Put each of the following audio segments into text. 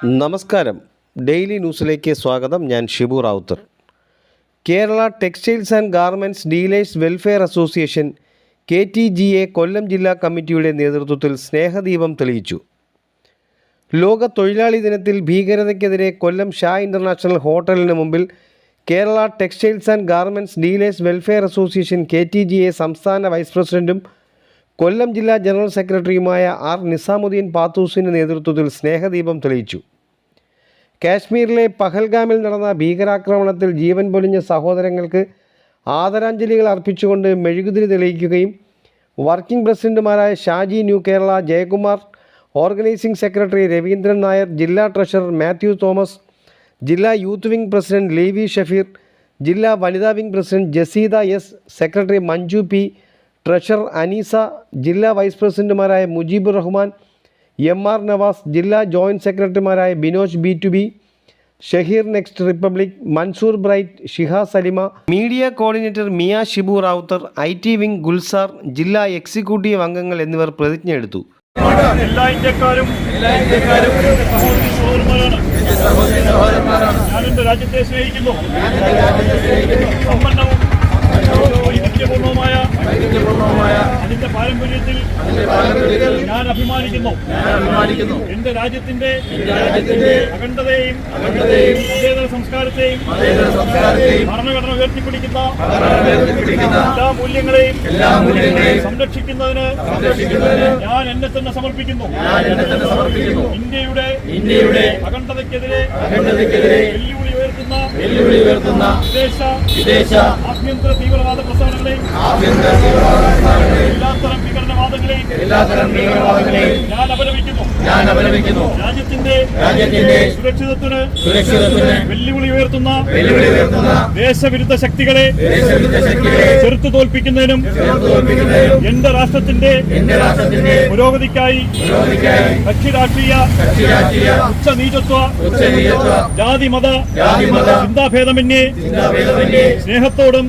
നമസ്കാരം. ഡെയിലി ന്യൂസിലേക്ക് സ്വാഗതം. ഞാൻ Shibu Rawther. Kerala textiles and garments dealers welfare association KTGA Kollam ജില്ലാ കമ്മിറ്റിയുടെ നേതൃത്വത്തിൽ സ്നേഹദീപം തെളിയിച്ചു. ലോക തൊഴിലാളി ദിനത്തിൽ ഭീകരതയ്ക്കെതിരെ കൊല്ലം ഷാ ഇൻ്റർനാഷണൽ ഹോട്ടലിന് മുമ്പിൽ Kerala textiles and garments dealers welfare association KTGA സംസ്ഥാന വൈസ് പ്രസിഡൻറ്റും കൊല്ലം ജില്ലാ ജനറൽ സെക്രട്ടറിയുമായ R. നിസാമുദ്ദീൻ പാത്തൂസിൻ്റെ നേതൃത്വത്തിൽ സ്നേഹദീപം തെളിയിച്ചു. കാശ്മീരിലെ പഹൽഗാമിൽ നടന്ന ഭീകരാക്രമണത്തിൽ ജീവൻ പൊലിഞ്ഞ സഹോദരങ്ങൾക്ക് ആദരാഞ്ജലികൾ അർപ്പിച്ചുകൊണ്ട് മെഴുകുതിരി തെളിയിക്കുകയും വർക്കിംഗ് പ്രസിഡന്റുമാരായ Shaji new Kerala, Jayakumar, organising secretary Raveendran Nair, ജില്ലാ ട്രഷറർ മാത്യു തോമസ്, ജില്ലാ youth wing president Levi Shafeer, ജില്ലാ വനിതാ wing president Jaseeda S, secretary Manju P, treasurer Aneesa, ജില്ലാ വൈസ് പ്രസിഡന്റുമാരായ മുജീബുർ റഹ്മാൻ, MR നവാസ്, ജില്ലാ ജോയിൻറ്റ് സെക്രട്ടറിമാരായ Binoj B2B, Shaheer next republic, Mansoor bright, Shiha Salima, media coordinator മിയ ഷിബു റാവുത്തർ, IT വിംഗ് ഗുൽസാർ, ജില്ലാ എക്സിക്യൂട്ടീവ് അംഗങ്ങൾ എന്നിവർ പ്രതിജ്ഞ എടുത്തു. എല്ലാ ഇന്ത്യക്കാരും സഹോദരന്മാരാണ്. ഞാൻ എൻ്റെ രാജ്യത്തെ സ്നേഹിക്കുന്നു. സമ്പന്നവും വൈവിധ്യപൂർണമായ അതിന്റെ പാരമ്പര്യത്തിൽ ഞാൻ അഭിമാനിക്കുന്നു. എന്റെ രാജ്യത്തിന്റെ അഖണ്ഡതയെയും മതേതര സംസ്കാരത്തെയും ഭരണഘടന ഉയർത്തിപ്പിടിക്കുന്ന എല്ലാ മൂല്യങ്ങളെയും സംരക്ഷിക്കുന്നതിന് ഞാൻ എന്നെ തന്നെ സമർപ്പിക്കുന്നു. ഇന്ത്യയുടെ അഖണ്ഡതയ്ക്കെതിരെ വെല്ലുവിളി ഉയർത്തുന്ന വിദേശ ആഭ്യന്തര തീവ്രവാദ പ്രസ്ഥാനങ്ങളെയും എല്ലാത്തരം ഭീകരവാദങ്ങളെയും ഞാൻ അപലപിക്കുന്നു. രാജ്യത്തിന്റെ സുരക്ഷിതത്വത്തിന് വെല്ലുവിളി ഉയർത്തുന്ന ദേശവിരുദ്ധ ശക്തികളെ ചെറുത്തു തോൽപ്പിക്കുന്നതിനും എന്റെ രാഷ്ട്രത്തിന്റെ പുരോഗതിക്കായി കക്ഷിരാഷ്ട്രീയ ഉച്ചനീചത്വ ജാതിമത ചിന്താഭേദമന്യേ സ്നേഹത്തോടും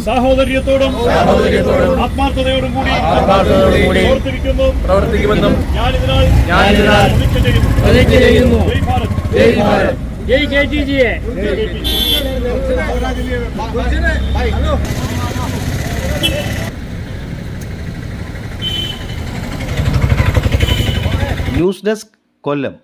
സാഹോദര്യത്തോടും ആത്മാർത്ഥതയോടും കൂടി പ്രവർത്തിക്കുമെന്നും ഞാനിതിനാൽ പ്രതിജ്ഞ ചെയ്യുന്നു. ജയ് ഭാരത്. ജയ് KTGA. ന്യൂസ് ഡെസ്ക്, കൊല്ലം.